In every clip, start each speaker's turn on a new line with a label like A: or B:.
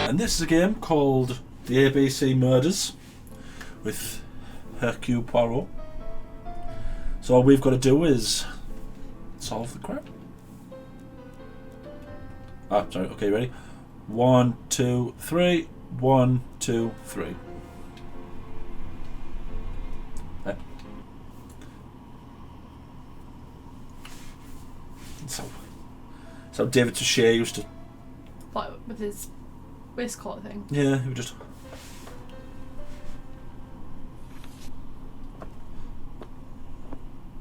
A: And this is a game called the ABC Murders with Hercule Poirot. So all we've got to do is solve the crime. Ah, sorry. Okay, ready? 1, 2, 3. 1, 2, 3. So David Touché used to.
B: What, with his waistcoat thing?
A: Yeah, he would just.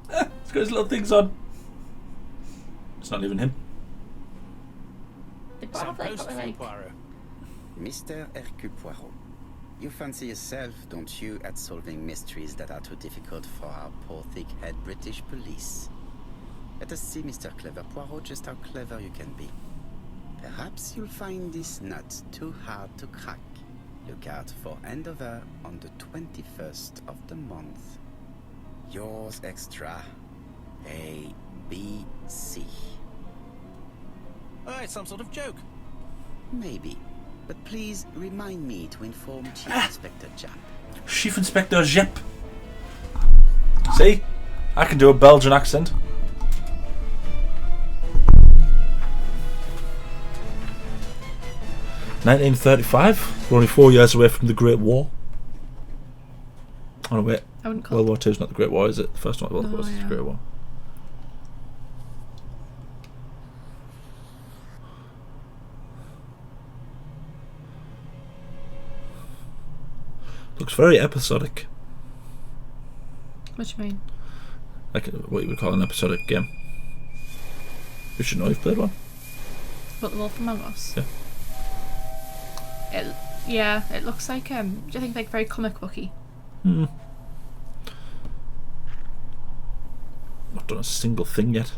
A: He's got his little things on. It's not even him.
B: They probably got like.
C: Mr. Hercule Poirot, you fancy yourself, don't you, at solving mysteries that are too difficult for our poor thick-head British police? Let us see, Mr. Clever Poirot, just how clever you can be. Perhaps you'll find this nut too hard to crack. Look out for handover on the 21st of the month. Yours extra, A, B, C.
D: Oh, it's some sort of joke.
C: Maybe. But please remind me to inform Chief Inspector Japp.
A: Chief Inspector Japp. See? I can do a Belgian accent. (1935). We're only 4 years away from the Great War. Oh no, wait.
B: I wouldn't call
A: World War II is not the Great War, is it? The first one, World War is the Great War. Looks very episodic.
B: What do you mean?
A: Like what you would call an episodic game. You should know you've played one.
B: What, The Wolf Among Us?
A: Yeah.
B: It looks like, do you think like very comic booky?
A: Not done a single thing yet.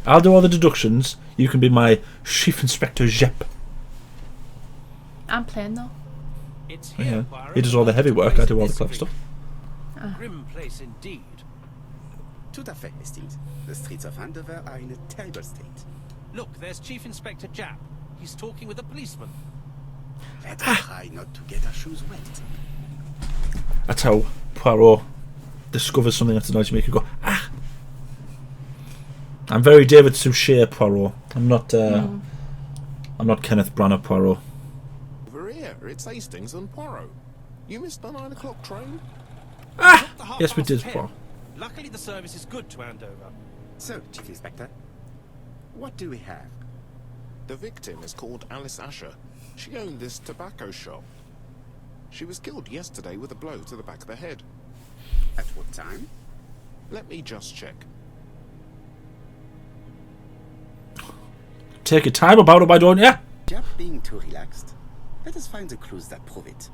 A: I'll do all the deductions. You can be my Chief Inspector Japp.
B: I'm playing though.
D: It's here,
A: Yeah. He does all the heavy work, I do all the clever stuff.
D: Grim place indeed.
C: Tout à fait, Hastings. The streets of Andover are in a terrible state.
D: Look, there's Chief Inspector Japp. He's talking with a policeman.
C: Let us try not to get our shoes wet.
A: That's how Poirot discovers something that's annoys you, make you go, ah! I'm very David Suchet Poirot. I'm not Kenneth Branagh Poirot.
E: Over here, it's Hastings and Poirot. You missed the 9 o'clock train?
A: Ah! Yes, we did, Poirot.
D: Luckily the service is good to Andover.
C: So, Chief Inspector, what do we have?
E: The victim is called Alice Asher. She owned this tobacco shop. She was killed yesterday with a blow to the back of the head.
C: At what time?
E: Let me just check.
A: Take your time about it, why don't you?
C: Japp being too relaxed. Let us find the clues that prove it.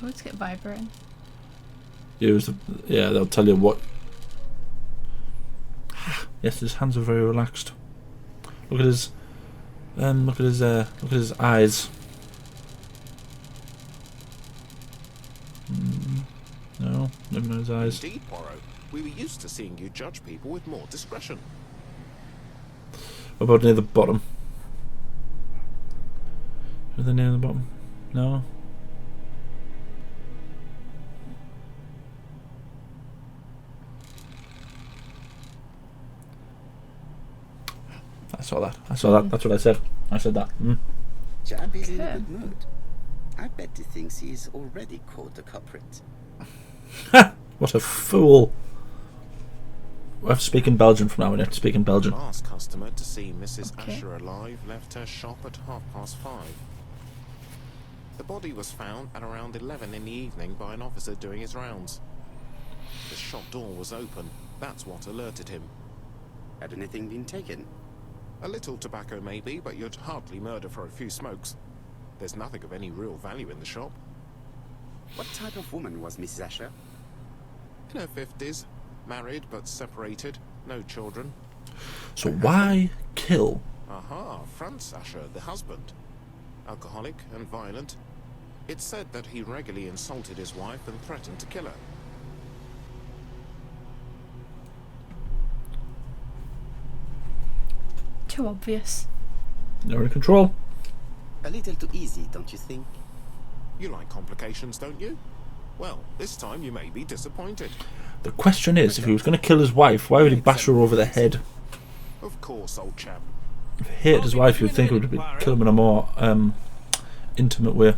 B: Oh, let's get vibrating.
A: Yeah, they'll tell you what. Yes, his hands are very relaxed. Look at his eyes. No, never know his eyes.
E: Indeed, Poirot. We were used to seeing you judge people with more discretion.
A: What about near the bottom? Are they near the bottom? No. I saw that. That's what I said. I said that.
C: Japp is in a good mood. I bet he thinks he's already caught the culprit.
A: What a fool. We have to speak in Belgian from now on. We have to speak in Belgian.
E: Last customer to see Mrs.
B: Okay.
E: Asher alive left her shop at 5:30. The body was found at around 11 in the evening by an officer doing his rounds. The shop door was open. That's what alerted him.
C: Had anything been taken?
E: A little tobacco maybe, but you'd hardly murder for a few smokes. There's nothing of any real value in the shop.
C: What type of woman was Mrs. Asher?
E: In her 50s, married but separated, no children.
A: So why kill?
E: Aha, Franz Asher, the husband. Alcoholic and violent. It's said that he regularly insulted his wife and threatened to kill her.
B: Too obvious.
A: You're in control.
C: A little too easy, don't you think?
E: You like complications, don't you? Well, this time you may be disappointed.
A: The question is, if he was going to kill his wife, why would he bash her over the head?
E: Of course, old chap.
A: If he hated his wife, you'd think it would be kill him in a more intimate way.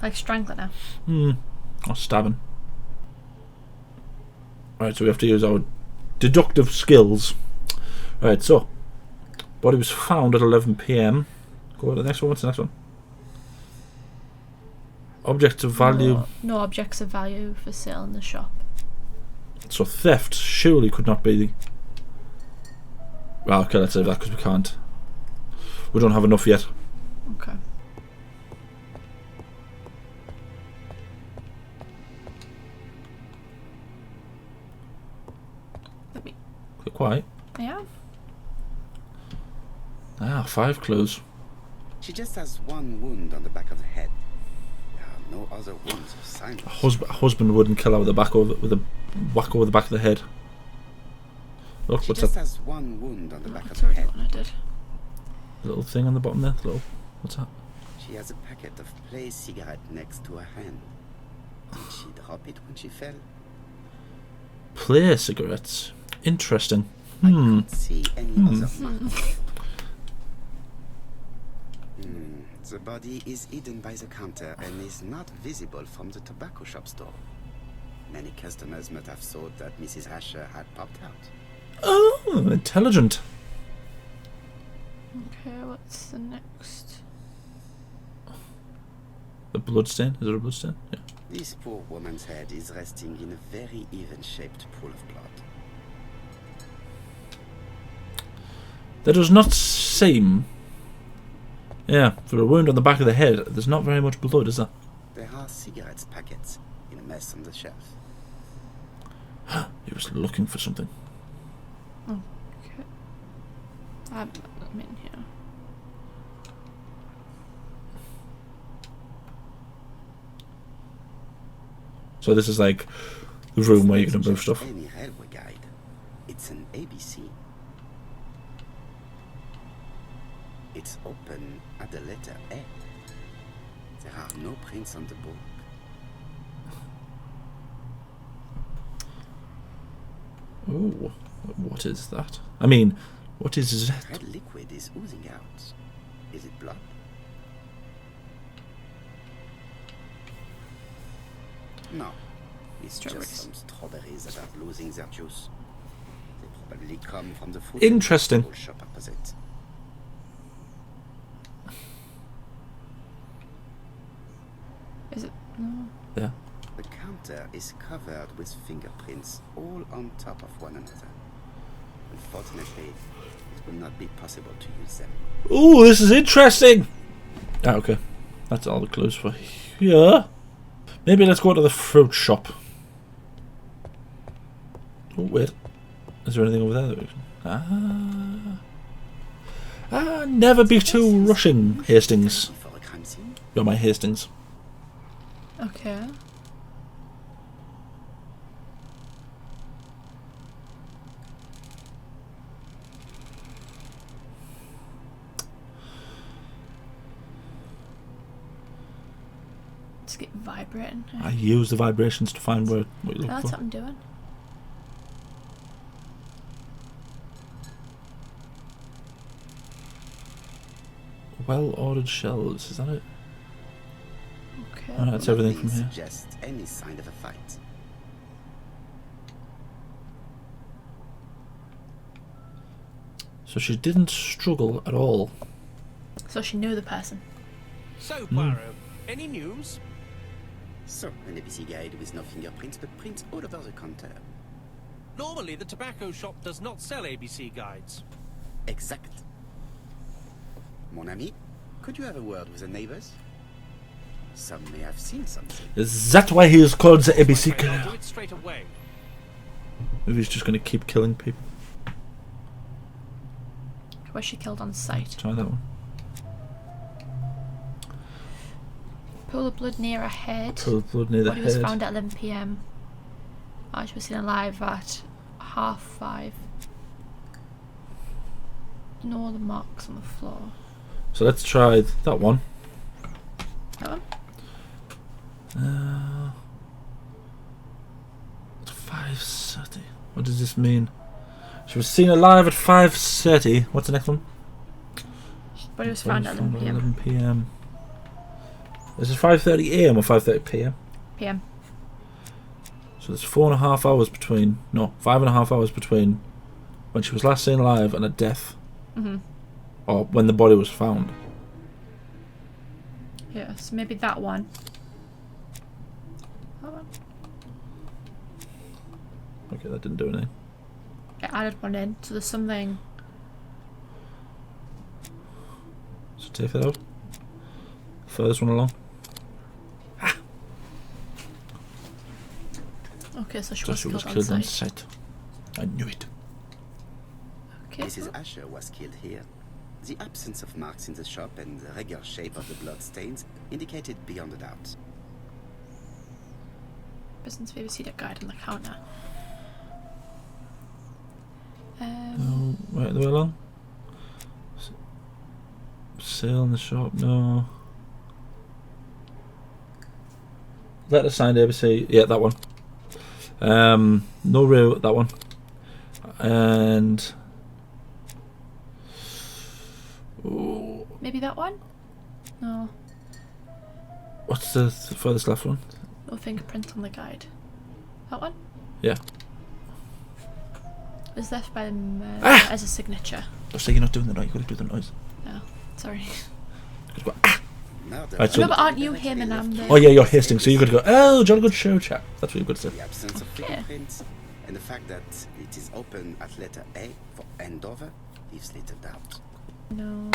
B: Like strangling her.
A: Or stabbing. Right, so we have to use our deductive skills. Right, so body was found at 11 p.m. Go to the next one. What's the next one? Objects of value.
B: No objects of value for sale in the shop.
A: So theft surely could not be the... Well, okay, let's save that because we can't. We don't have enough yet.
B: Okay. Let me...
A: Be quiet.
B: Yeah.
A: 5 clues.
C: She just has one wound on the back of the head. There are no other wounds or signs.
A: A husband wouldn't kill her with a whack over the back of the head. Look,
C: She
A: what's
C: just
A: that
C: has one wound on the back of
B: That's
C: the
B: already
C: head.
B: what I did.
A: little thing on the bottom there? What's that?
C: She has a packet of play cigarette next to her hand. Did she drop it when she fell?
A: Play cigarettes. Interesting.
C: I can't see any other mark. The body is hidden by the counter and is not visible from the tobacco shop store. Many customers might have thought that Mrs. Asher had popped out.
A: Oh, intelligent.
B: Okay, what's the next?
A: The bloodstain? Is it a bloodstain? Yeah.
C: This poor woman's head is resting in a very even-shaped pool of blood.
A: There does not seem... Yeah, for a wound on the back of the head, there's not very much blood, is there?
C: There are cigarettes packets in a mess on the shelf.
A: He was looking for something.
B: Okay. I'm in here.
A: So this is like the room where you can move
C: Just
A: stuff.
C: Any railway guide. It's an ABC. It's open at the letter A. There are no prints on the book.
A: Oh, what is that? I mean, what is that?
C: Red liquid is oozing out. Is it blood? No. It's
B: Strawberries.
C: just some strawberries that are losing their juice. They probably come from the fruit
A: Interesting.
C: and vegetable shop opposite.
B: Is it? No.
A: Yeah.
C: The counter is covered with fingerprints all on top of one another. Unfortunately, it will not be possible to use them.
A: Oh, this is interesting. Ah, okay. That's all the clues for here. Maybe let's go to the fruit shop. Oh, wait. Is there anything over there that we can... never be too rushing, Hastings.
C: For a crime scene?
A: You're my Hastings.
B: Okay. Let's get vibrating.
A: I use the vibrations to find what you look
B: That's
A: for.
B: what I'm doing.
A: Well-ordered shelves, is that it?
B: Okay.
A: Oh, that's everything from here.
C: Suggest any sign of a fight.
A: So she didn't struggle at all.
B: So she knew the person.
D: So, Poirot, any news?
C: So, an ABC guide with no fingerprints, but prints all over the counter.
D: Normally, the tobacco shop does not sell ABC guides.
C: Exact. Mon ami, could you have a word with the neighbors? Some may have seen something.
A: Is that why he is called the ABC
D: I'm afraid I'll do
A: killer?
D: it straight away.
A: Maybe he's just going to keep killing people.
B: Was she killed on sight?
A: Try that one.
B: Pool of blood near her head.
A: Pool of blood near the
B: Body was
A: head.
B: found at 11 p.m. She was seen alive at 5:30. No other marks on the floor.
A: So let's try that one.
B: That one?
A: 5:30. What does this mean? She was seen alive at 5:30. What's the next one?
B: But it was found at 11 p.m.
A: 11 p.m. This is 5:30 a.m. or 5:30 p.m.
B: p.m.
A: So there's 4.5 hours between. No, 5.5 hours between when she was last seen alive and a death.
B: Mm-hmm.
A: Or when the body was found.
B: Yeah, so maybe that one. That one.
A: Okay, that didn't do anything.
B: I added one in, so there's something.
A: So take that out. Furthest one along.
B: Okay, so she
A: So
B: was
A: she was
B: killed
A: killed
B: on
A: on
B: site.
A: site. I knew it.
B: Okay.
C: Mrs. Asher was killed here. The absence of marks in the shop and the regular shape of the blood stains indicated beyond a doubt.
B: Business babysitter guide on the counter.
A: No, right the way along. Sale in the shop, no. Letter signed ABC, yeah, that one. No real, that one. And ooh,
B: maybe that one? No.
A: what's the furthest left one?
B: No fingerprint on the guide. That one?
A: Yeah.
B: It was left by them as a signature.
A: I say you're not doing the noise, you gotta do the noise.
B: No, sorry.
A: You gotta go,
C: Murder.
A: Right, so-
B: No, but aren't you him and I'm the...
A: oh yeah, you're Hastings, so you gotta go, oh, jolly good show, chap. That's what you've got to say.
C: The absence of
B: Okay.
C: fingerprints and the fact that it is open at letter A for Andover leaves little doubt.
B: No.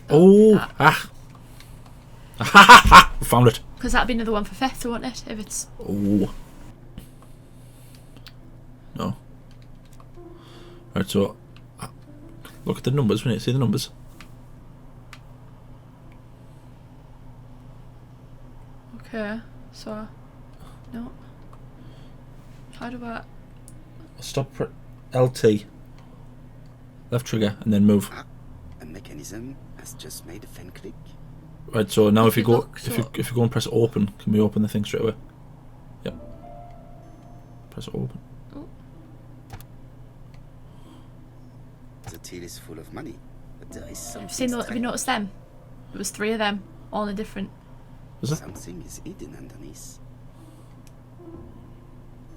A: Oh, ah. Ha ha ha! We found it.
B: Because that'd be another one for theft, wouldn't it? If it's...
A: Oh. No. Right, so look at the numbers, when you see the numbers.
B: Okay, so... No. How do I...
A: Stop LT. Left trigger and then move.
C: A mechanism has just made a fan click.
A: Right, so now if you go
B: look,
A: if you go and press open, can we open the thing straight away? Yep. Press open.
C: The till is full of money, but there is something.
B: Have you noticed them? There was 3 of them, all in different...
A: Is it?
C: Something is hidden underneath.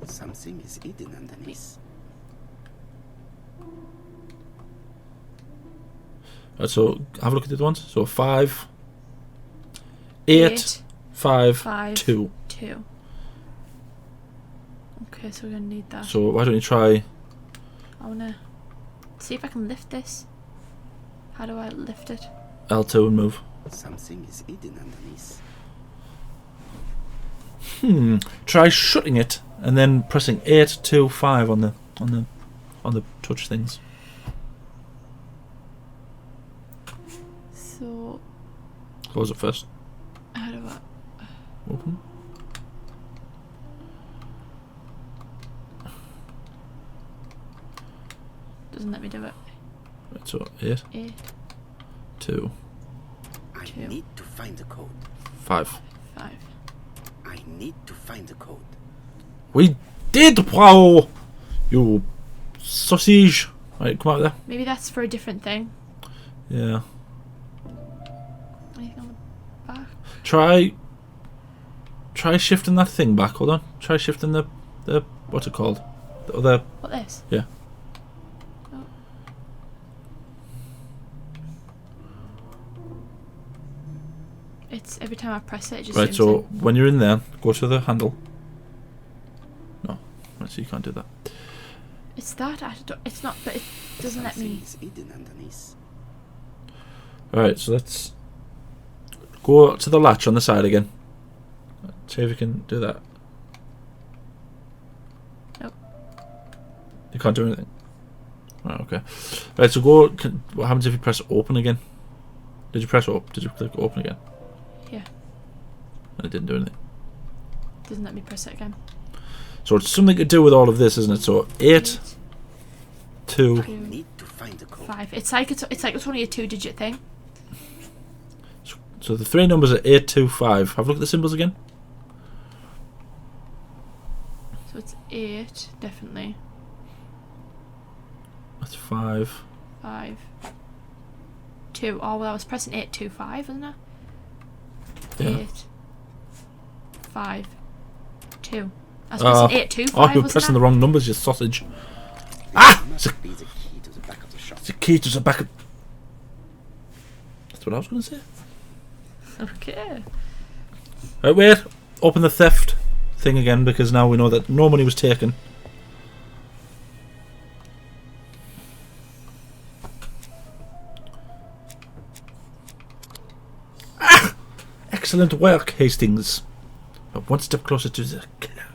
C: Something is hidden underneath.
A: Right, so have a look at the other ones. So 5, 8, 5,
B: 5,
A: 2.
B: 2. Okay, so we're gonna need that.
A: So why don't you try?
B: I wanna see if I can lift this. How do I lift it?
A: L2 and move.
C: Something is hidden underneath.
A: Try shutting it and then pressing 8, 2, 5 on the touch things.
B: So
A: Close it first.
B: how do I...
A: Open.
B: Doesn't let me do it.
A: Right, so 8,
B: 8,
A: 2,
C: I
B: 2.
C: need to find the code.
A: 5.
B: 5.
C: I need to find the code.
A: We did! Wow! You sausage! Right, come out there.
B: Maybe that's for a different thing.
A: Yeah.
B: Anything on the back?
A: Try shifting that thing back. Hold on. Try shifting the what's it called? The other.
B: What, this?
A: Yeah.
B: Oh. It's every time I press it, it just
A: Right.
B: zooms
A: So
B: in.
A: when you're in there, go to the handle. No. Right. So you can't do that.
B: It's that. It's not, but it doesn't let
C: Something
B: me.
C: is hidden underneath.
A: All right. So let's go to the latch on the side again. See if you can do that.
B: Nope.
A: You can't do anything. Right. Okay. Right. So go. What happens if you press open again? Did you press open? Did you click open again?
B: Yeah.
A: And it didn't do anything.
B: Doesn't let me press it again.
A: So it's something to do with all of this, isn't it? So 8, 2,
C: I need to find the code.
B: 5. It's like it's only a 2-digit thing.
A: So the 3 numbers are 825. Have a look at the symbols again.
B: So it's 8, definitely.
A: That's 5.
B: 5. 2. Oh well, I was pressing 825, wasn't I?
A: Yeah.
B: 8. 5. 2. I was pressing 825.
A: Oh, you're
B: wasn't
A: pressing
B: I?
A: the wrong numbers, you sausage.
C: Must be the key to the back of the shop.
A: It's a key to the back of... That's what I was going to say.
B: Okay.
A: Right, wait. Open the theft thing again, because now we know that no money was taken. Excellent work, Hastings. But one step closer to the killer.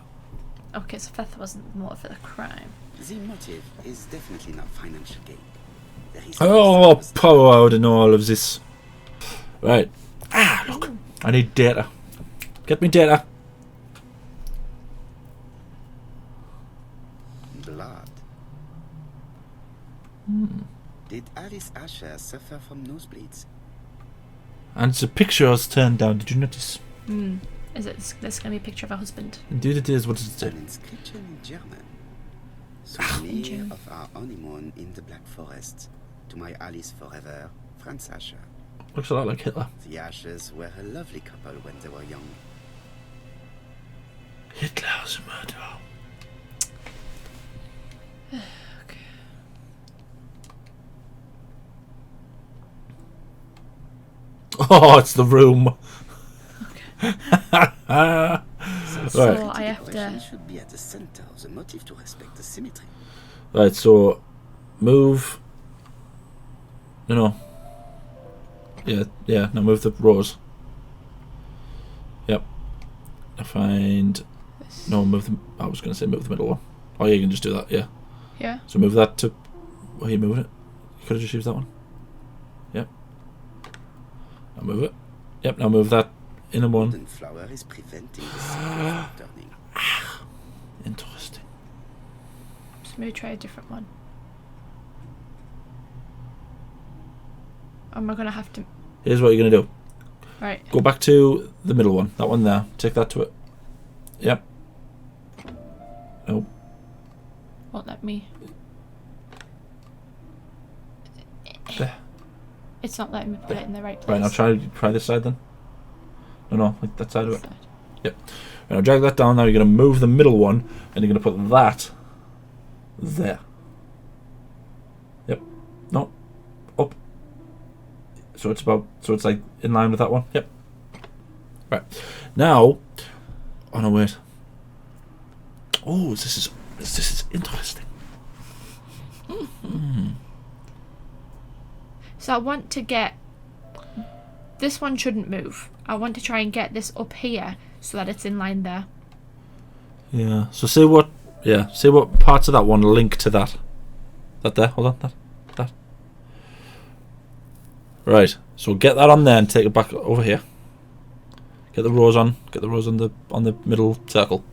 B: Okay, so theft wasn't the motive for the crime.
C: The motive is definitely not financial gain. There is
A: Oh, Poirot and all of this. Right. Look. I need data. Get me data.
C: blood. Did Alice Asher suffer from nosebleeds?
A: And the pictures turned down. Did you notice?
B: Is it this going to be a picture of her husband?
A: Indeed it is. What does it say?
C: An inscription in German. Souvenir
B: German.
C: of our honeymoon in the Black Forest. To my Alice forever, Franz Asher.
A: Looks a lot like Hitler.
C: The Ashers were a lovely couple when they were young.
A: Hitler's a murderer.
B: Okay.
A: Oh, it's the room.
B: So I have
C: Question
B: to.
C: should be at the center of the motive to respect the symmetry.
A: Right, so move. No. Yeah. Now move the rows. Yep. I find. No, move the. I was going to say move the middle one. Oh, yeah, you can just do that. Yeah.
B: Yeah.
A: So move that to. Where are you moving it? You could have just used that one. Yep. Now move it. Yep. Now move that inner one.
C: Golden flower is preventing the circle from turning.
A: Interesting.
B: So maybe try a different one. Or am I going to have to.
A: Here's what you're going to do.
B: Right.
A: Go back to the middle one. That one there. Take that to it. Yep. Nope.
B: Won't let me.
A: There.
B: It's not letting me put it in the right place.
A: Right, now try this side then. No, like that side of it.
B: Side.
A: Yep. Right, now drag that down. Now you're going to move the middle one, and you're going to put that there. Yep. No. Up. So it's like in line with that one. Yep. Right. Now. Oh no, wait. Oh, this is interesting.
B: So I want to get. This one shouldn't move. I want to try and get this up here so that it's in line there.
A: Yeah. So see what parts of that one link to that. That there. Hold on. That. Right. So get that on there and take it back over here. Get the rows on. Get the rows on the middle circle.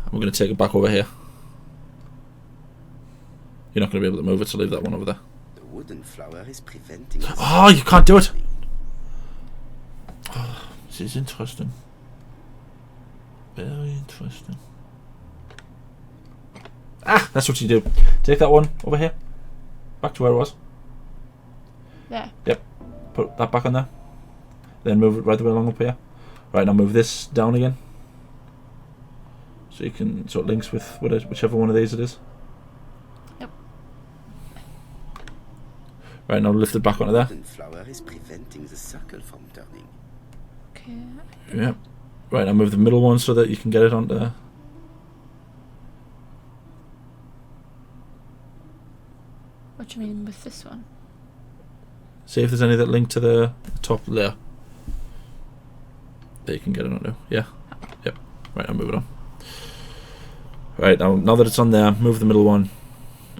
A: And we're going to take it back over here. You're not going to be able to move it, so leave that one over there.
C: The wooden flower is preventing the
A: Oh, you can't do it. Oh, this is interesting. Very interesting. That's what you do. Take that one over here. Back to where it was.
B: There.
A: Yep. Put that back on there. Then move it right the way along up here. Right, now move this down again. So it links with whichever one of these it is.
B: Yep.
A: Right, now lift it back onto there.
C: wooden flower is preventing the circle from turning.
B: Okay.
A: Yep. Right, now move the middle one so that you can get it onto there.
B: What do you mean with this one?
A: See if there's any that link to the top layer. There you can get it onto. Yeah. Yep. Right, I'll move it on. Right, now that it's on there, move the middle one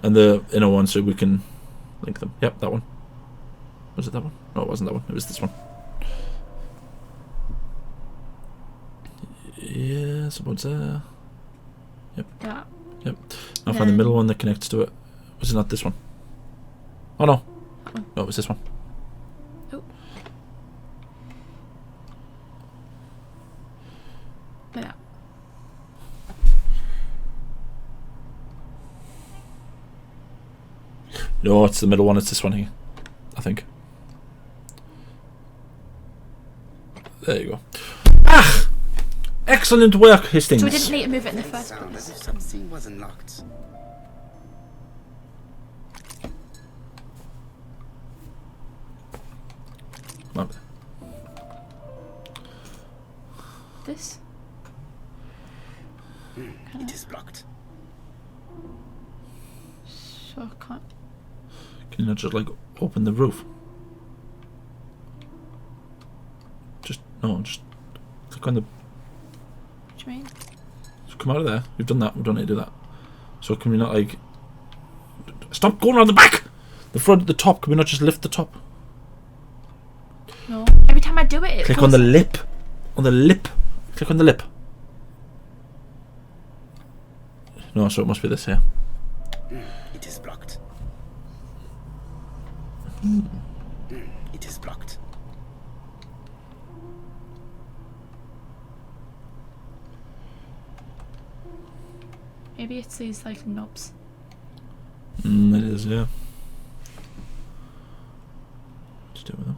A: and the inner one so we can link them. Yep, that one. Was it that one? No, it wasn't that one. It was this one. Yeah, someone's there. Yep.
B: Yeah.
A: Yep. Now find the middle one that connects to it Was it not this one? Oh no. No, it was this one.
B: Oh. Like that.
A: No, it's the middle one. It's this one here. I think. There you go. Ah! Excellent work, Hastings.
B: So we didn't need to move it in the first
C: Sound as
B: place.
C: if something was unlocked.
A: Oh,
B: This?
C: It is blocked.
B: So I can't.
A: can you not just like open the roof? Just click on the.
B: What do you mean?
A: Just come out of there. You've done that. We don't need to do that. So can we not like? Stop going around the back. The front, the top. Can we not just lift the top?
B: No. Every time I do it, it
A: Click
B: goes-
A: on the lip. On the lip. Click on the lip. No, so it must be this here.
C: It is blocked. It is blocked.
B: Maybe it's these like knobs.
A: It is, yeah. Just do it with them.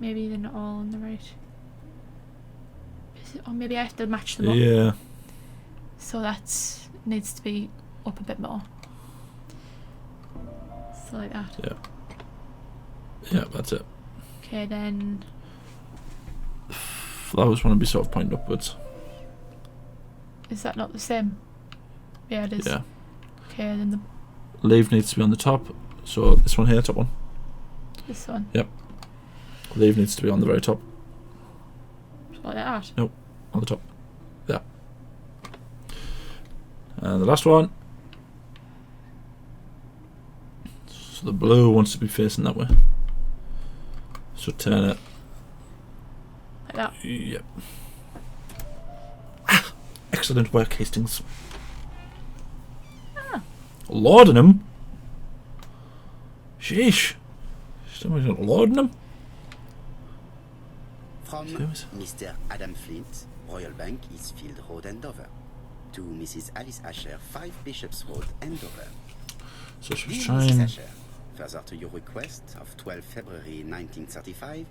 B: Maybe they're not all on the right. Is it, or maybe I have to match them up.
A: Yeah.
B: So that needs to be up a bit more. So like that.
A: Yeah. Yeah, that's it.
B: Okay, then
A: Flowers want to be sort of pointing upwards.
B: is that not the same? Yeah, it is.
A: Yeah.
B: Okay, then the
A: Leaf needs to be on the top. So this one here, top one.
B: this one.
A: Yep. Leaf needs to be on the very top.
B: So like that.
A: On the top. Yeah. And the last one. So the blue wants to be facing that way. So turn it.
B: Like that.
A: Yep. Ah, excellent work, Hastings. Laudanum? Sheesh. Somebody's not lauding him?
C: From
A: Serious?
C: Mr. Adam Flint, Royal Bank, Eastfield Road, Andover. To Mrs. Alice Asher, 5 Bishops Road, Andover.
A: So she's
C: Dear
A: trying.
C: Mrs. Asher, further to your request of 12 February 1935,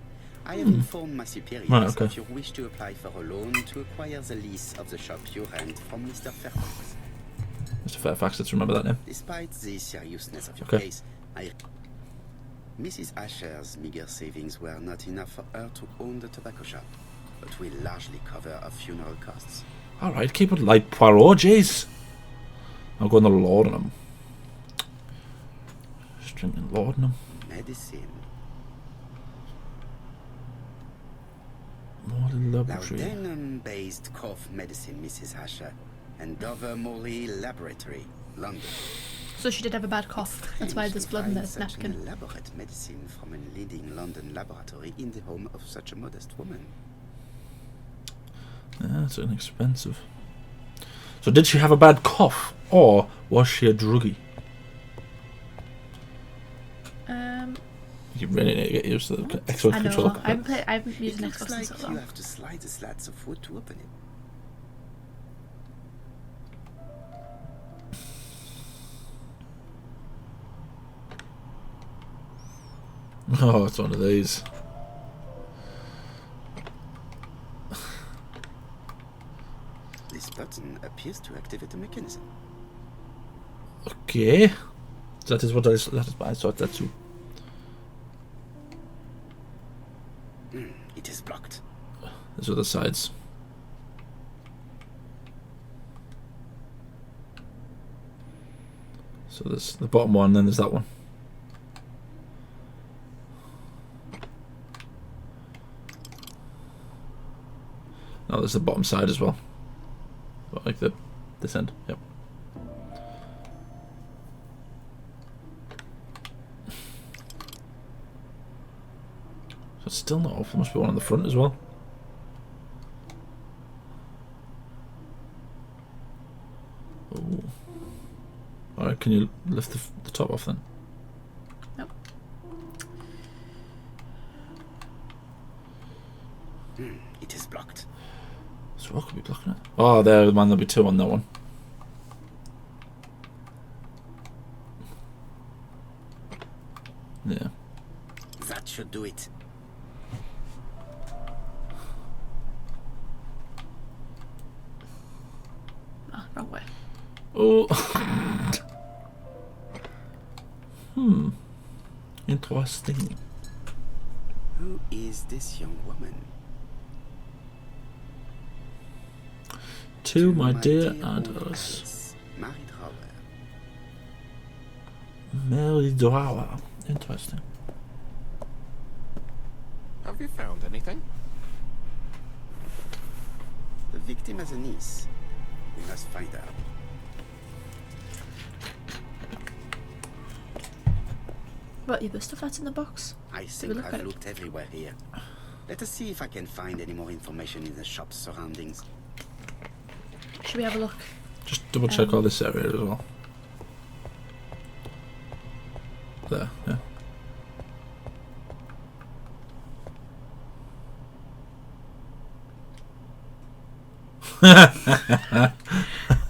C: I have informed my superiors
A: Right, okay.
C: of your wish to apply for a loan to acquire the lease of the shop you rent from Mr. Fairfax.
A: Mr. Fairfax, let's remember that name.
C: Despite the seriousness of your
A: Okay.
C: case, Mrs. Asher's meager savings were not enough for her to own the tobacco shop, but will largely cover her funeral costs.
A: Alright, keep it light, Poirot, jeez. I'll go on the laudanum. Just drinking laudanum.
C: Medicine.
A: More laboratory.
C: Laudanum-based cough medicine, Mrs. Asher, and Dover Morley Laboratory, London.
B: So she did have a bad cough. That's why there's blood in
C: Find
B: this
C: such an
B: napkin.
C: elaborate medicine from a leading London laboratory in the home of such a modest woman.
A: Yeah, it's inexpensive. So did she have a bad cough? Or was she a druggie? You really need to get used to the Xbox
B: I
A: controller.
B: know. I've been
C: It
B: using
C: looks
B: Xbox
C: like
B: since so
C: you
B: long.
C: have to slide the slats of wood to open it.
A: Oh, it's one of these.
C: This button appears to activate the mechanism.
A: Okay. That is what I thought that too.
C: It is blocked.
A: These are the sides. So there's the bottom one, then there's that one. No, there's the bottom side as well. But like this end, yep. So it's still not off. There must be one on the front as well. can you lift the top off then?
B: Nope.
C: It is blocked.
A: So what could be blocking it? Oh, there'll be 2 on that one. Yeah.
C: That should do it.
B: Ah, wrong way.
A: Oh. Interesting.
C: Who is this young woman?
A: To my dear Alice.
C: Marie Drower.
A: Mary Drower. Interesting.
E: Have you found anything?
C: The victim has a niece. We must find her.
B: What, the other stuff that's in the box?
C: I
B: we
C: think
B: look at
C: I've
B: it?
C: looked everywhere here. Let us see if I can find any more information in the shop's surroundings.
B: Should we have a look?
A: Just double check all this area as well. There, yeah.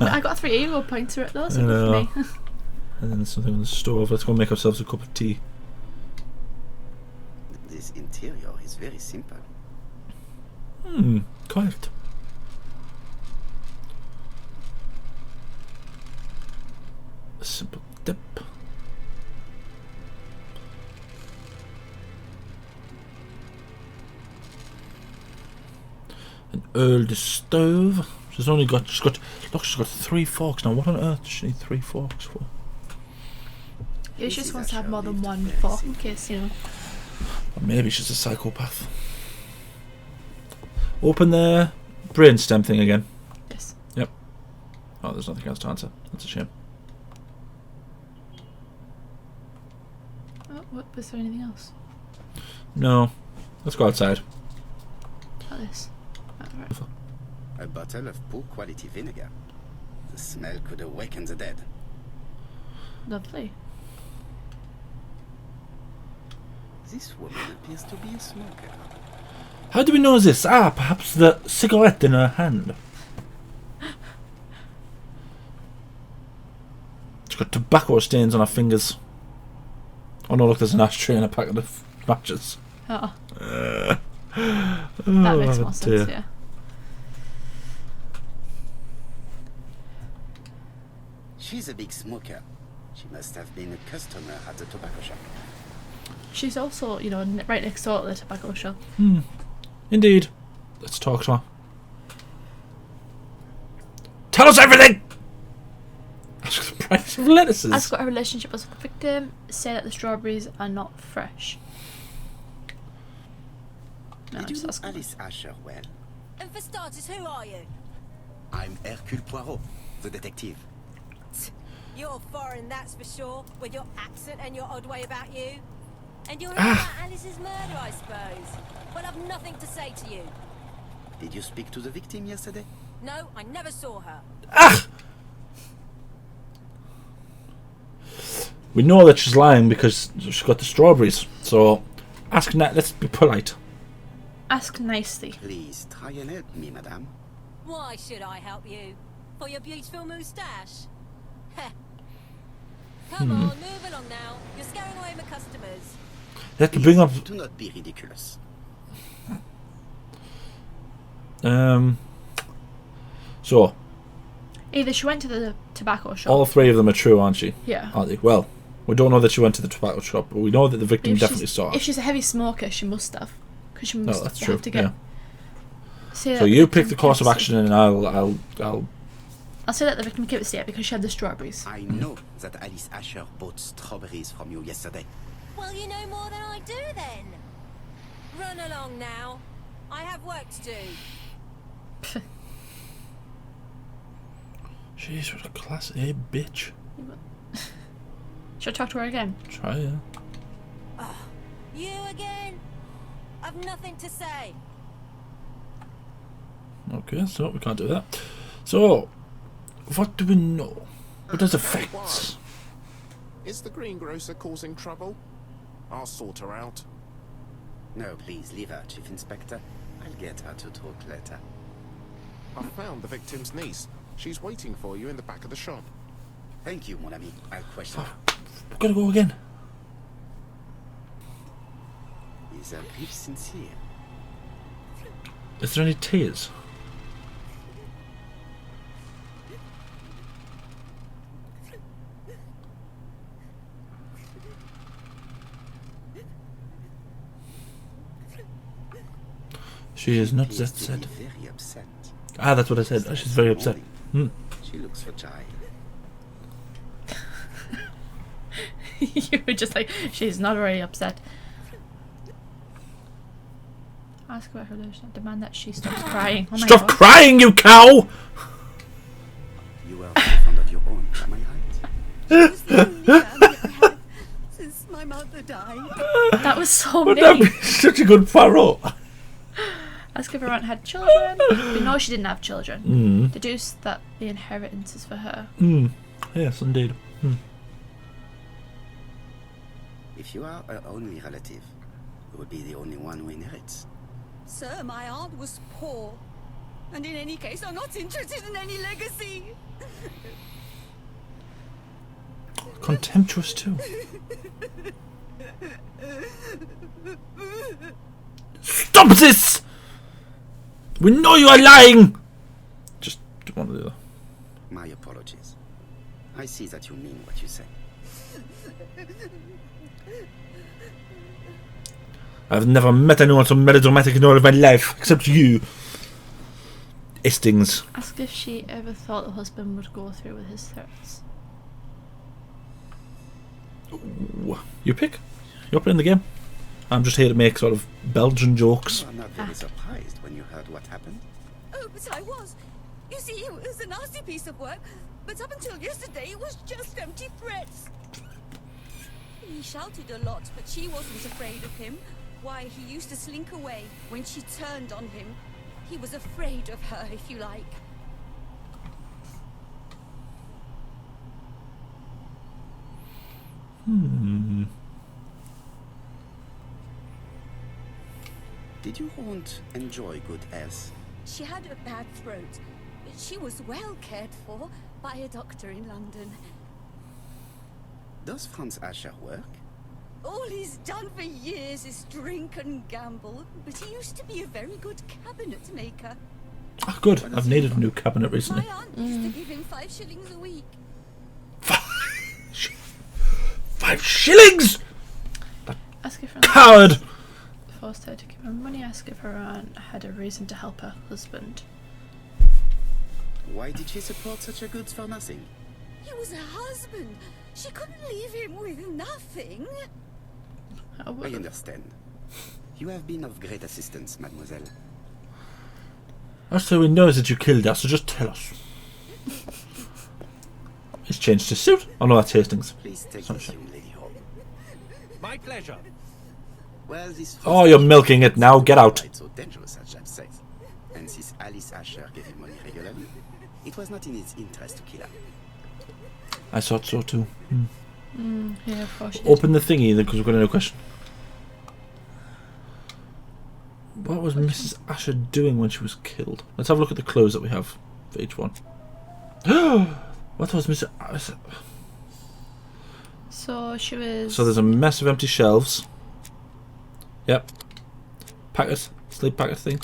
B: I got 3 ego points for it though, so good for me.
A: And then something on the stove. Let's go make ourselves a cup of tea.
C: This interior is very simple.
A: Quite. A simple dip. An old stove. She's got 3 forks now. What on earth does she need 3 forks for?
B: Maybe she
C: This
B: just
C: is
B: wants to have more than
C: actually
B: one
C: very
B: fork in
C: simple.
B: case, you know.
A: Or maybe she's a psychopath. Open the brainstem thing again.
B: Yes.
A: Yep. Oh, there's nothing else to answer. That's a shame.
B: Oh, what, was there anything else?
A: No. Let's go outside.
B: Not this. Oh, right.
C: A bottle of poor quality vinegar. The smell could awaken the dead.
B: Lovely.
C: This woman appears to be a smoker.
A: How do we know this? Ah, perhaps the cigarette in her hand. She's got tobacco stains on her fingers. Oh no, look, there's an ashtray and a packet of matches.
B: Oh,
A: Oh,
B: that makes more
A: dear.
B: sense, yeah.
C: She's a big smoker. She must have been a customer at the tobacco shop.
B: She's also, you know, right next door to the tobacco shop.
A: Indeed. Let's talk to her. Tell us everything! Ask the price of lettuces.
B: Ask what her relationship was with the victim. Say that the strawberries are not fresh. No,
C: Did you
B: just
C: know
B: ask her.
C: Alice Asher well?
F: And for starters, who are you?
C: I'm Hercule Poirot, the detective.
F: You're foreign, that's for sure, with your accent and your odd way about you. And you're here about Alice's murder, I suppose. Well, I've nothing to say to you.
C: Did you speak to the victim yesterday?
F: No, I never saw her.
A: We know that she's lying because she's got the strawberries. So, ask Nat. Let's be polite.
B: Ask nicely.
C: Please try and help me, madame.
F: Why should I help you? For your beautiful moustache? Heh. Come on, move along now. You're scaring away my customers.
A: You have to bring up.
C: Do not be ridiculous.
A: So,
B: Either she went to the tobacco shop.
A: all 3 of them are true, aren't she?
B: Yeah.
A: Aren't they? Well, we don't know that she went to the tobacco shop, but we know that the victim
B: If
A: definitely
B: she's-
A: saw her.
B: If she's a heavy smoker, she must have. Because she must
A: that's
B: have
A: true.
B: to get.
A: Yeah.
B: Say
A: So
B: that
A: you
B: the
A: pick the
B: victim
A: course of
B: kept
A: action, and I'll.
B: I'll say that the victim kept a state because she had the strawberries.
C: I know that Alice Asher bought strawberries from you yesterday.
F: Well, you know more than I do then. Run along now. I have work to do.
A: Jeez, what a class A bitch.
B: Should I talk to her again?
A: Try, yeah.
F: You again? I've nothing to say.
A: Okay, so we can't do that. So, what do we know? What does affects?
E: Is the greengrocer causing trouble? I'll sort her out.
C: No, please, leave her, Chief Inspector. I'll get her to talk later.
E: I found the victim's niece. She's waiting for you in the back of the shop.
C: Thank you, mon ami. I'll question her.
A: I've got to go again.
C: Is her grief sincere?
A: Is there any tears? She is not that sad.
C: Very upset.
A: Ah, that's what I said. She's very upset.
C: She looks fragile.
B: You were just like, she's not very upset. Ask about her delusion. Demand that she stops crying. Oh my
A: Stop
B: God.
A: crying, you cow!
C: You are very fond of your own, am I right?
F: She was the only family I had since my mother died.
B: That was so
A: Would that
B: mean.
A: be such a good Poirot?
B: Ask if her aunt had children. We know she didn't have children. Deduce that the inheritance is for her.
A: Yes, indeed.
C: If you are her only relative, you will be the only one who inherits.
F: Sir, my aunt was poor. And in any case, I'm not interested in any legacy.
A: Contemptuous too. Stop this! We know you are lying! Just do one or the other.
C: My apologies. I see that you mean what you say.
A: I've never met anyone so melodramatic in all of my life, except you. Hastings.
B: Ask if she ever thought the husband would go through with his threats.
A: Ooh. You pick. You're playing the game. I'm just here to make sort of Belgian jokes.
C: You are not very surprised when you heard what happened.
F: Oh, but I was. You see, it was a nasty piece of work. But up until yesterday, it was just empty threats. He shouted a lot, but she wasn't afraid of him. Why, he used to slink away when she turned on him. He was afraid of her, if you like.
C: Did your aunt enjoy good health?
F: She had a bad throat, but she was well cared for by a doctor in London.
C: Does Franz Asher work?
F: All he's done for years is drink and gamble, but he used to be a very good cabinet maker.
A: Oh, good. I've needed a new cabinet recently.
F: My aunt used to give him 5 shillings a week.
A: 5 shillings!
B: Ask if her
A: Coward!
B: forced her to give her money. Ask if her aunt had a reason to help her husband.
C: Why did she support such a goods for nothing?
F: He was her husband. She couldn't leave him with nothing.
B: Oh,
C: I understand. You have been of great assistance, mademoiselle.
A: That's so he knows that you killed us, so just tell us. He's changed his suit. Oh no, that's Hastings.
C: Please take
A: Sorry,
C: this young lady home.
D: My pleasure.
C: Well, this
A: Oh, you're milking it now. Get out.
C: It's so dangerous, as Jack says. And since Alice Asher gave him money regularly, it was not in his interest to kill her.
A: I thought so too.
B: Yeah, of course she did.
A: Open the thingy because we've got another question. What was Mrs. Asher doing when she was killed? Let's have a look at the clues that we have for each one. What was Mrs. Asher?
B: So she was.
A: So there's a mess of empty shelves. Yep. Packet, sleep packet thing.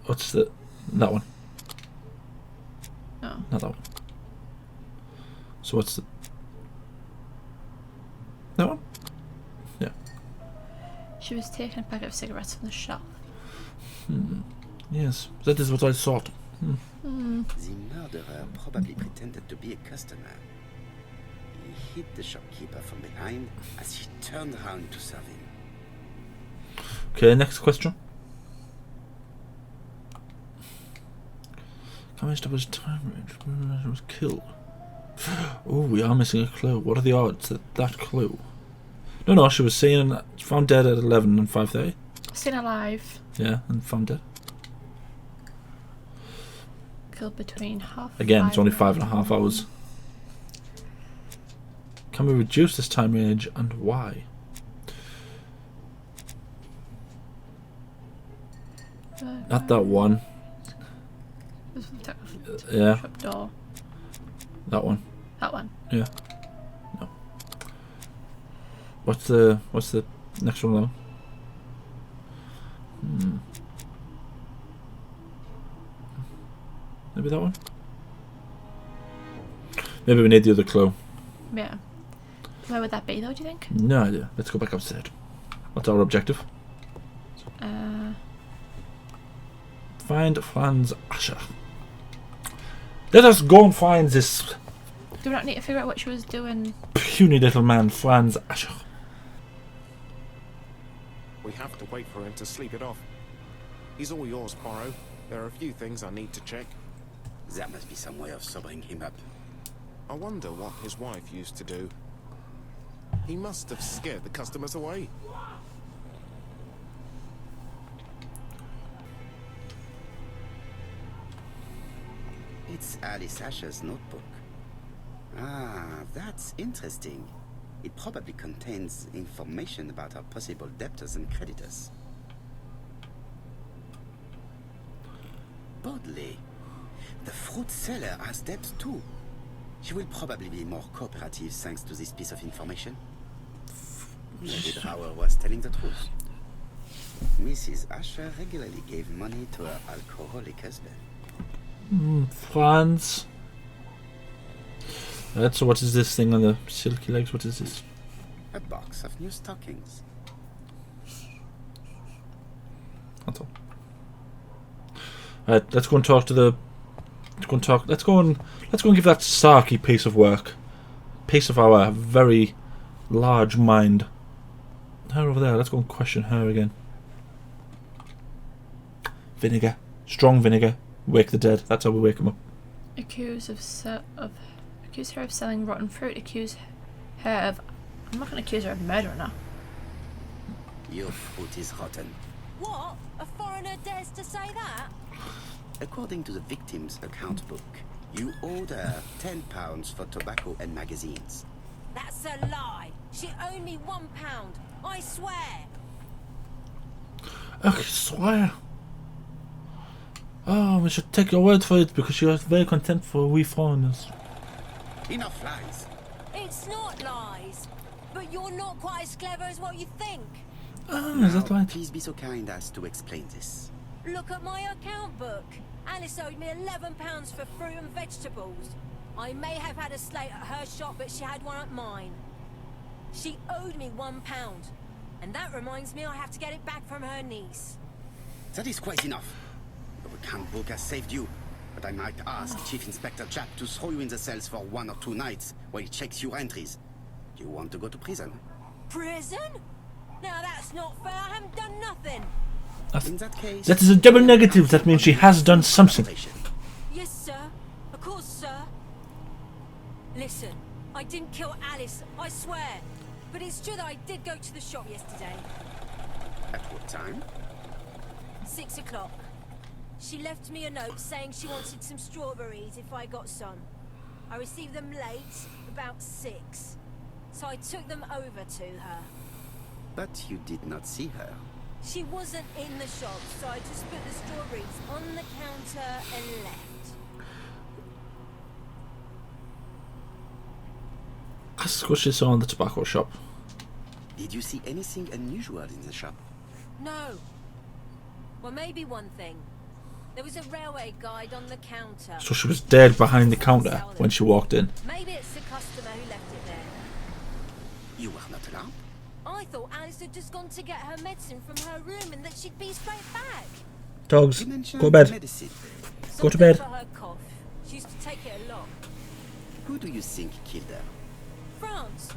A: What's that one?
B: No.
A: Not that one. So what's the... That one? Yeah.
B: She was taking a packet of cigarettes from the shelf.
A: Yes, that is what I thought.
C: The murderer probably pretended to be a customer. He hit the shopkeeper from behind as he turned around to serve him.
A: Okay, next question. How much was time range? Was killed. Oh, we are missing a clue. What are the odds that clue? No, she was seen and found dead at 11 and 5:30.
B: Seen alive.
A: Yeah, and found dead.
B: Killed between half.
A: Again, it's only
B: 5
A: 5.5 hours. Can we reduce this time range and why? Not that one.
B: This one took
A: Yeah.
B: shop door.
A: That one.
B: That one.
A: Yeah. No. What's the next one along? Maybe that one? Maybe we need the other clue.
B: Yeah. Where would that be though, do you think?
A: No idea. Let's go back upstairs. What's our objective? Find Franz Asher. Let us go and find this
B: Do we not need to figure out what she was doing?
A: puny little man, Franz Asher.
E: We have to wait for him to sleep it off. He's all yours, Poirot. There are a few things I need to check.
C: There must be some way of sobering him up.
E: I wonder what his wife used to do. He must have scared the customers away.
C: It's Alice Asher's notebook. Ah, that's interesting. It probably contains information about our possible debtors and creditors. Bodley. The fruit seller has debt too. She will probably be more cooperative thanks to this piece of information. Maybe Brower was telling the truth. Mrs. Asher regularly gave money to her alcoholic husband.
A: Franz. Right, so what is this thing on the silky legs? What is this?
C: A box of new stockings.
A: That's all. Right, let's go and talk to the. Let's go and give that Sarky piece of work, piece of our very large mind. Her over there. Let's go and question her again. Vinegar, strong vinegar. Wake the dead. That's how we wake them up.
B: Accuse her of selling rotten fruit. Accuse her of. I'm not going to accuse her of murdering her.
C: Your fruit is rotten.
F: What? A foreigner dares to say that?
C: According to the victim's account book, you owed her £10 for tobacco and magazines.
F: That's a lie. She owed me £1. I swear.
A: I swear. Oh, we should take your word for it because you are very content for we foreigners.
C: Enough lies.
F: It's not lies. But you're not quite as clever as what you think.
A: Ah, is that right?
C: Please be so kind as to explain this.
F: Look at my account book. Alice owed me £11 for fruit and vegetables. I may have had a slate at her shop, but she had one at mine. She owed me £1. And that reminds me I have to get it back from her niece.
C: That is quite enough. Your account book has saved you, but I might ask Chief Inspector Chap to throw you in the cells for 1 or 2 nights while he checks your entries. Do you want to go to prison?
F: Prison? Now that's not fair. I haven't done nothing.
C: In that case...
A: That is a double negative. That means she has done something.
F: Yes, sir. Of course, sir. Listen, I didn't kill Alice, I swear. But it's true that I did go to the shop yesterday.
C: At what time?
F: 6 o'clock. She left me a note saying she wanted some strawberries if I got some. I received them late, about 6. So I took them over to her.
C: But you did not see her.
F: She wasn't in the shop, so I just put the strawberries on the counter and left.
A: Ask what she saw in the tobacco shop.
C: Did you see anything unusual in the shop?
F: No. Well, maybe one thing. There was a railway guide on the counter.
A: So she was dead behind the counter when she walked in.
F: Maybe it's the customer who left it there.
C: You were not alarmed?
F: I thought Alice had just gone to get her medicine from her room and that she'd be straight back.
A: Dogs,
C: You mentioned
A: go to bed.
C: medicine.
A: Go to
F: Something
A: bed.
F: for her cough. She used to take it a lot.
C: Who do you think killed her?
F: France,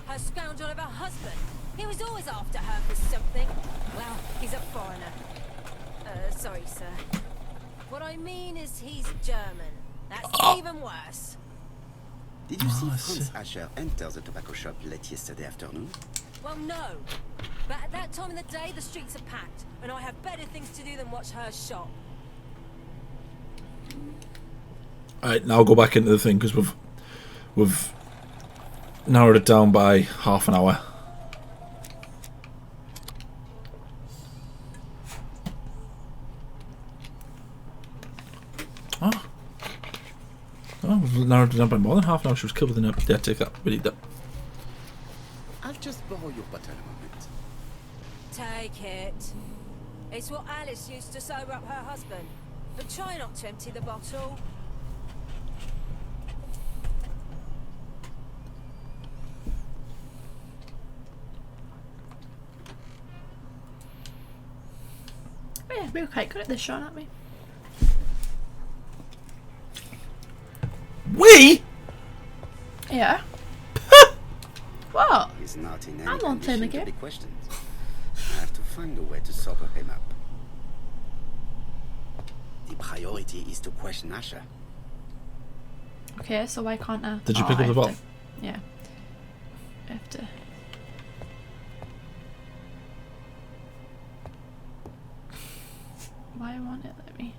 F: her scoundrel of a husband. He was always after her for something. Well, he's a foreigner. Sorry, sir. What I mean is he's German. That's even worse.
C: Did you see
A: I
C: Franz
A: see.
C: Asher enter the tobacco shop late yesterday afternoon?
F: Well, no. But at that time of the day, the streets are packed, and I have better things to do than watch her shop.
A: Alright, now I'll go back into the thing because we've narrowed it down by half an hour. Oh, we've narrowed it down by more than half an hour. She was killed within a... Yeah, take that. We need that.
C: I'll just borrow your bottle a moment.
G: Take it. It's what Alice used to sober up her husband. But try not to empty the bottle.
B: Oh yeah, we were quite good at this, Shaun, aren't we?
A: We?
B: Yeah. What?
C: He's not in any
B: I'm on
C: condition
B: time
C: to
B: again.
C: be questioned. I have to find a way to sober him up. The priority is to question Asher.
B: Okay, so why can't I?
A: Did you
B: Oh,
A: pick
B: I
A: up the
B: have
A: bottle?
B: to- Yeah. I have to. Why won't it let me?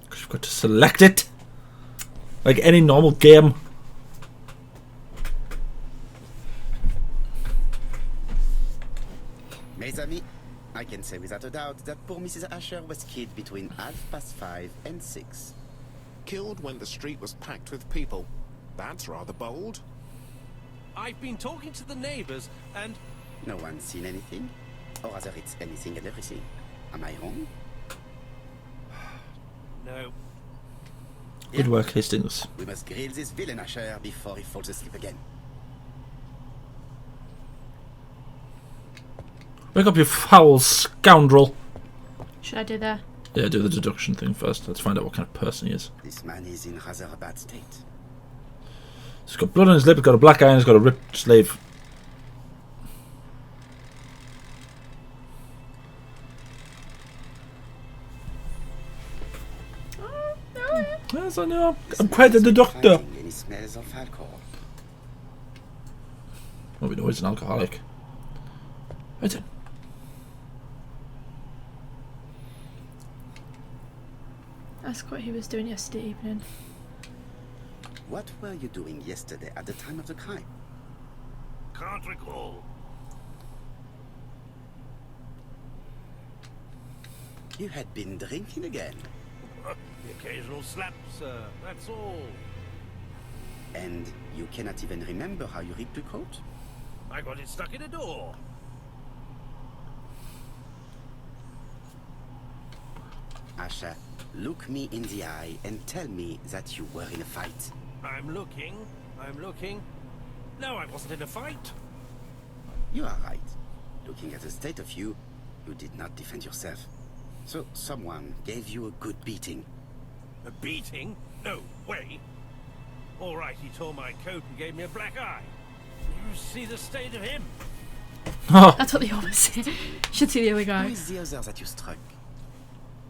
A: Because you've got to select it. Like any normal game.
C: Mes amis, I can say without a doubt that poor Mrs. Asher was killed between 5:30 and 6.
E: Killed when the street was packed with people. That's rather bold.
D: I've been talking to the neighbors, and
C: No one's seen anything? Or rather, it's anything and everything. Am I wrong?
D: no.
A: Good work, Hastings.
C: We must grill this villain Asher before he falls asleep again.
A: Wake up, you foul scoundrel.
B: Should I do the?
A: Yeah, do the deduction thing first. Let's find out what kind of person he is.
C: This man is in rather a bad state.
A: He's got blood on his lip, he's got a black eye, and he's got a ripped sleeve. Yes, I know. I'm quite the doctor.
C: And he smells of alcohol.
A: Well, we know he's an alcoholic. Right then.
B: Ask what he was doing yesterday evening.
C: What were you doing yesterday at the time of the crime?
D: Can't recall.
C: You had been drinking again.
D: The occasional slap, sir. That's all.
C: And you cannot even remember how you ripped the coat?
D: I got it stuck in a door.
C: Asher, look me in the eye and tell me that you were in a fight.
D: I'm looking. No, I wasn't in a fight.
C: You are right. Looking at the state of you, you did not defend yourself. So someone gave you a good beating.
D: A beating? No way. All right, he tore my coat and gave me a black eye. You see the state of him?
B: That's what they always say. Should see the other
C: Who
B: guy.
C: is the other that you struck?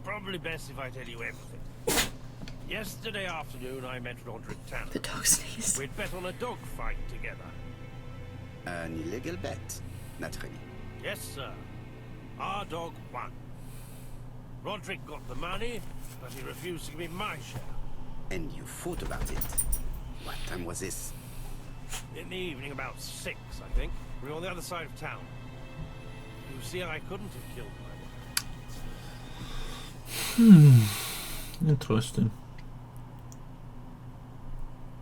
D: Probably best if I tell you everything. Yesterday afternoon, I met Roderick Tanner.
B: The dog sneeze.
D: We'd bet on a dog fight together.
C: An illegal bet, naturally.
D: Yes, sir. Our dog won. Roderick got the money, but he refused to give me my share.
C: And you fought about it. What time was this?
D: In the evening, about 6, I think. We were on the other side of town. You see, I couldn't have killed my wife.
A: Interesting.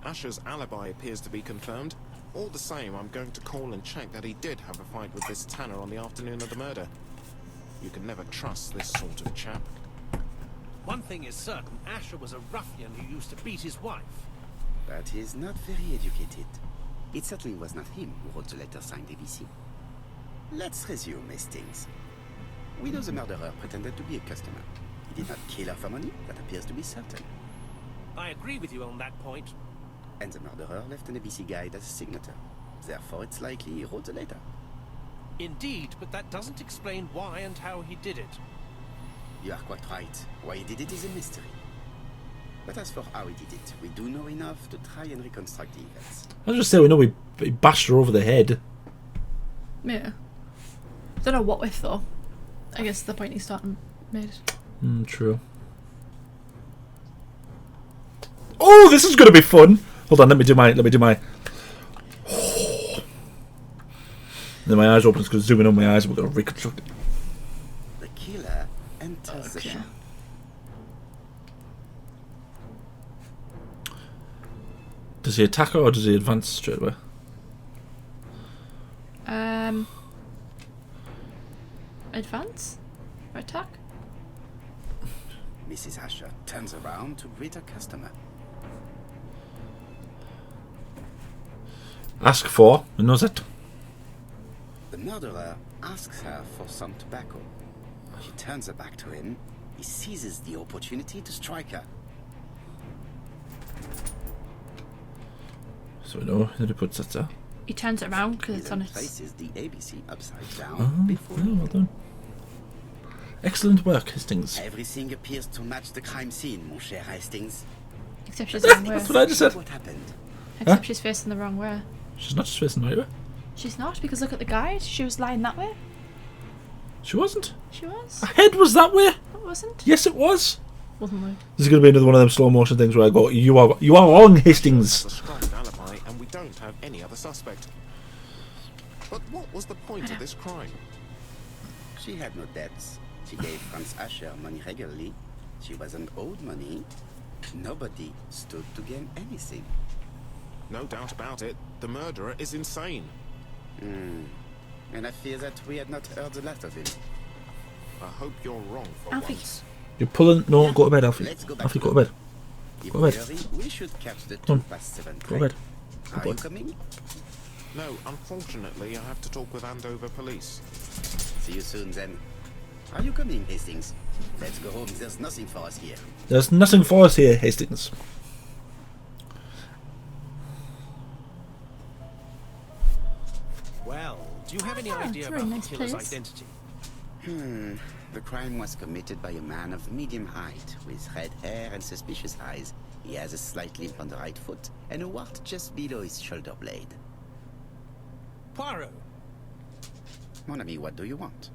E: Asher's alibi appears to be confirmed. All the same, I'm going to call and check that he did have a fight with this Tanner on the afternoon of the murder. You can never trust this sort of chap.
D: One thing is certain, Asher was a ruffian who used to beat his wife.
C: But he is not very educated. It certainly was not him who wrote the letter signed ABC. Let's resume, Hastings. We know the murderer pretended to be a customer. He did not kill her for money, that appears to be certain.
D: I agree with you on that point.
C: And the murderer left an ABC guide as a signature. Therefore, it's likely he wrote the letter.
D: Indeed, but that doesn't explain why and how he did it.
C: You are quite right. Why he did it is a mystery. But as for how he did it, we do know enough to try and reconstruct the events.
A: I was just saying, we know we bashed her over the head.
B: Yeah. Don't know what with though. I guess the point he's starting made.
A: True. Oh, this is going to be fun. Hold on, let me do my. Then my eyes open. It's going to zoom in on my eyes. We're going to reconstruct it.
C: The killer enters the shop.
A: Does he attack her or does he advance straight away?
B: Advance? Or attack?
C: Mrs. Asher turns around to greet her customer.
A: Ask for. He knows it.
C: The murderer asks her for some tobacco. She turns her back to him. He seizes the opportunity to strike her.
A: So we know that he puts that there.
B: He turns it around because
C: He
B: it's on
C: then
B: its...
C: places the ABC upside down
A: Oh,
C: before
A: yeah, well done. Excellent work, Hastings.
C: everything appears to match the crime scene, mon cher Hastings.
B: Except she's the wrong way.
A: That's what I just said.
C: What happened?
B: Except she's facing the wrong way.
A: She's not just facing the right way.
B: She's not, because look at the guide. She was lying that way.
A: She wasn't.
B: She was.
A: Her head was that way.
B: It wasn't.
A: Yes, it was.
B: Wasn't it?
A: This is going to be another one of them slow motion things where I go, you are wrong, Hastings.
E: There's a strong alibi, and we don't have any other suspect. But what was the point of this crime?
C: She had no debts. She gave Franz Asher money regularly. She wasn't owed money. Nobody stood to gain anything.
E: No doubt about it, the murderer is insane.
C: And I fear that we had not heard the last of him.
E: I hope you're wrong for
B: Alfie.
E: once.
A: You're pulling. No, go to bed, Alfie.
C: Let's go back
A: Alfie,
C: to
A: go to
C: the-
A: bed.
C: If
A: Go
C: we
A: ahead.
C: hurry, we should catch the
A: Come on.
C: 7:02
A: Go to
C: train.
A: bed.
C: Are
A: Go
C: you
A: bed.
C: coming?
E: No, unfortunately, I have to talk with Andover Police.
C: See you soon then. Are you coming, Hastings? Let's go home. There's nothing for us here.
A: There's nothing for us here, Hastings.
D: Well, do you have any idea
B: it's a very
D: about
B: nice
D: the killer's
B: place.
D: identity?
C: The crime was committed by a man of medium height, with red hair and suspicious eyes. He has a slight limp on the right foot, and a wart just below his shoulder blade.
D: Poirot.
C: Mon ami, what do you want?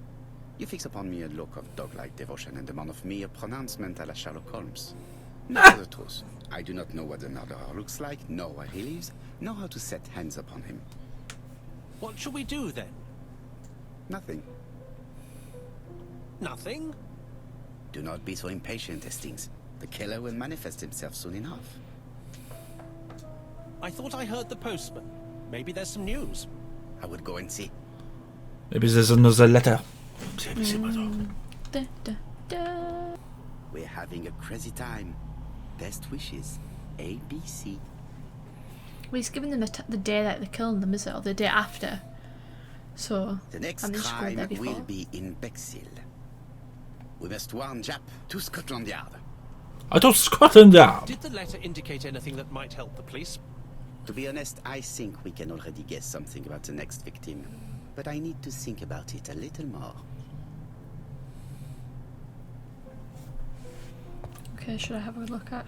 C: You fix upon me a look of dog-like devotion and demand of me a pronouncement à la Sherlock Holmes. Not the truth. I do not know what the murderer looks like, nor where he lives, nor how to set hands upon him.
D: What shall we do then?
C: Nothing.
D: Nothing?
C: Do not be so impatient, Hastings. The killer will manifest himself soon enough.
D: I thought I heard the postman. Maybe there's some news.
C: I would go and see.
A: Maybe there's another letter.
B: Da, da, da.
C: We're having a crazy time. Best wishes. ABC.
B: Well, he's giving them the day that they're killing them, is it? Or the day after. So,
C: The next
B: and they just go there
C: crime will
B: before.
C: be in Bexhill. We must warn Jap to Scotland Yard.
A: I don't Scotland Yard.
D: Did the letter indicate anything that might help the police?
C: To be honest, I think we can already guess something about the next victim. But I need to think about it a little more.
B: Okay, should I have a look at?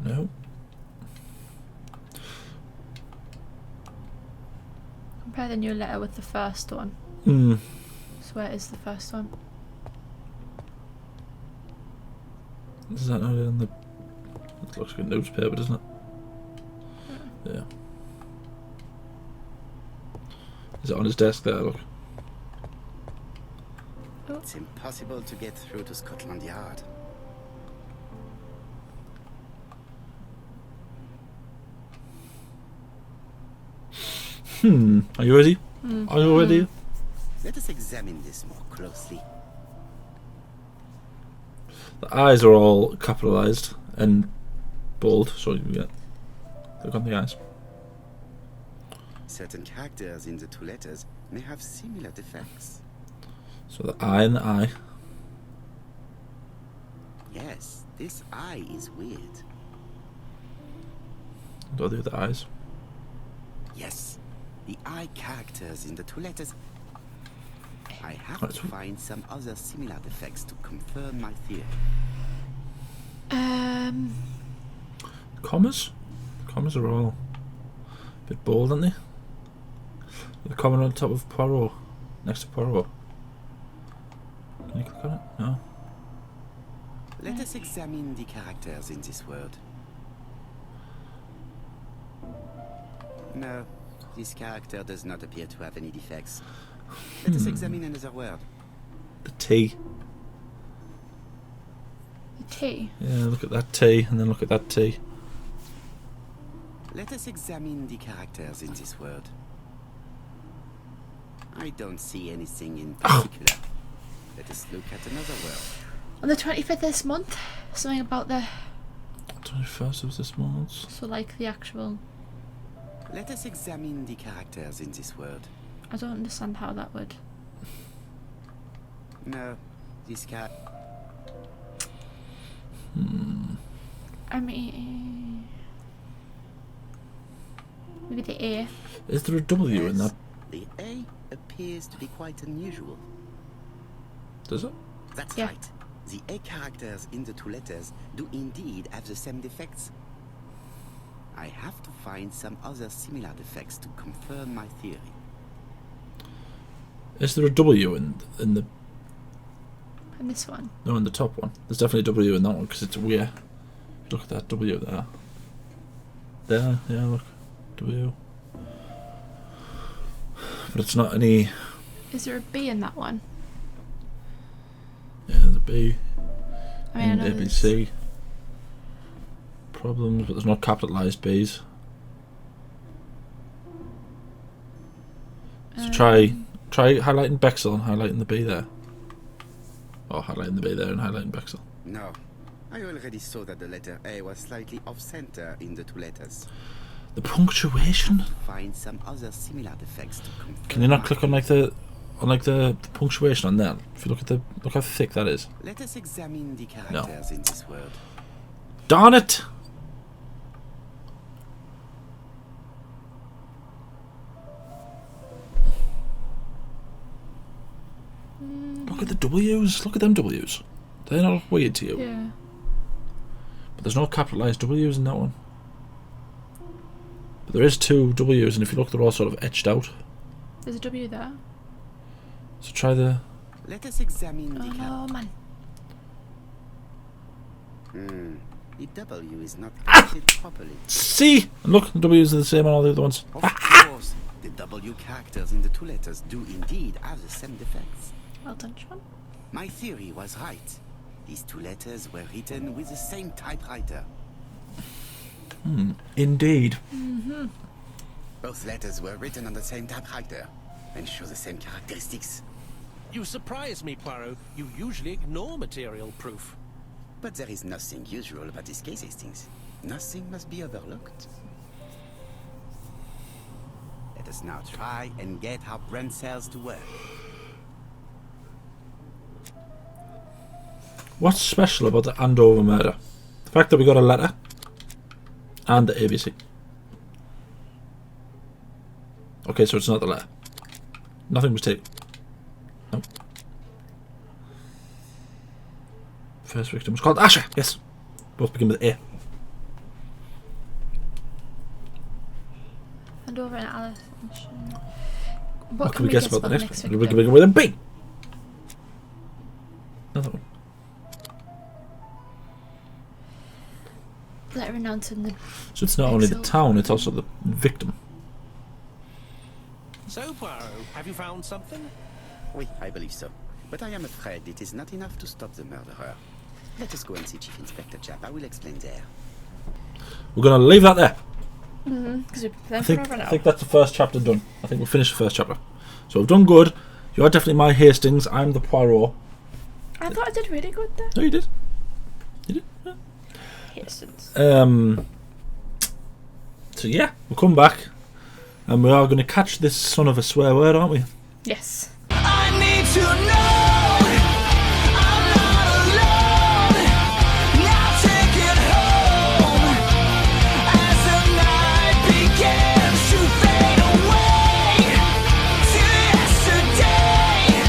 A: No.
B: Compare the new letter with the first one.
A: Hmm.
B: So where is the first one?
A: Is that not in the? It looks like a newspaper, doesn't it? Yeah. Is it on his desk there? Look.
C: It's impossible to get through to Scotland Yard.
A: Are you ready? Are you ready?
C: Let us examine this more closely.
A: The eyes are all capitalized and bold, so you get. Look on the eyes.
C: Certain characters in the two letters may have similar defects.
A: So the I and the I.
C: Yes, this eye is weird.
A: What do the other eyes?
C: Yes, the I characters in the two letters. I have
A: Right.
C: to find some other similar defects to confirm my theory.
A: Commas? Commas are all a bit bold, aren't they? The comma on top of Poirot. Next to Poirot. Can you click on it? No.
C: Let us examine the characters in this word. No, this character does not appear to have any defects. Let us examine another word.
A: The T.
B: The T.
A: Yeah, look at that T, and then look at that T.
C: Let us examine the characters in this word. I don't see anything in particular. Let us look at another word.
B: On the 25th this month, something about the...
A: 21st of this month.
B: So like the actual...
C: Let us examine the characters in this word.
B: I don't understand how that would...
C: No, this cat.
B: I mean... Maybe the A.
A: Is there a W in that?
C: The A appears to be quite unusual.
A: Does it?
C: That's
B: Yeah.
C: right. The A characters in the two letters do indeed have the same defects. I have to find some other similar defects to confirm my theory.
A: Is there a W in the...
B: And this one.
A: No, in the top one. There's definitely a W in that one because it's weird. Look at that W there. There, yeah, look. W. But it's not any...
B: Is there a B in that one?
A: Yeah, there's a B.
B: I mean, I
A: in
B: know
A: ABC. Problems, but there's no capitalised B's. So try highlighting Bexel and highlighting the B there. Or highlighting the B there and highlighting Bexel.
C: No, I already saw that the letter A was slightly off-center in the two letters.
A: The punctuation?
C: Find some other similar defects to confirm.
A: Can you not
C: my
A: click on
C: theory.
A: the punctuation on that? If you look how thick that is.
C: Let us examine the characters in this word.
A: Darn it! Look at the W's. Look at them W's. They're not weird to you.
B: Yeah.
A: But there's no capitalised W's in that one. But there is two W's, and if you look, they're all sort of etched out.
B: There's a W there.
A: So try the...
C: Let us examine the
B: Oh man.
C: The W is not edited properly.
A: C! And look, the W's are the same on all the other ones.
C: Of course, the W characters in the two letters do indeed have the same defects.
B: Well done, Sean.
C: My theory was right. These two letters were written with the same typewriter.
A: Indeed.
C: Both letters were written on the same typewriter and show the same characteristics.
D: You surprise me, Poirot. You usually ignore material proof.
C: But there is nothing usual about this case, Hastings. Nothing must be overlooked. Let us now try and get our brain cells to work.
A: What's special about the Andover murder? The fact that we got a letter and the ABC. Okay, so it's not the letter. Nothing was taken. No. First victim was called Asher. Yes. Both begin with A.
B: And over in Alice.
A: What can we guess about the next one?
B: victim?
A: We're begin with a B. Another one.
B: Letter announcing the...
A: So it's not only the town, it's also the victim.
D: So, Poirot, have you found something?
C: Oui, I believe so. But I am afraid it is not enough to stop the murderer. Let us go and see Chief Inspector Chap. I will explain there.
A: We're going to leave that there.
B: Because we've been
A: I
B: playing
A: think,
B: for over an
A: I
B: hour.
A: think that's the first chapter done. I think we'll finish the first chapter. So we've done good. You are definitely my Hastings. I'm the Poirot.
B: I thought I did really good there.
A: No, you did. You did. Yeah.
B: Hastings.
A: So yeah, we'll come back. And we are going to catch this son of a swear word, aren't we?
B: Yes.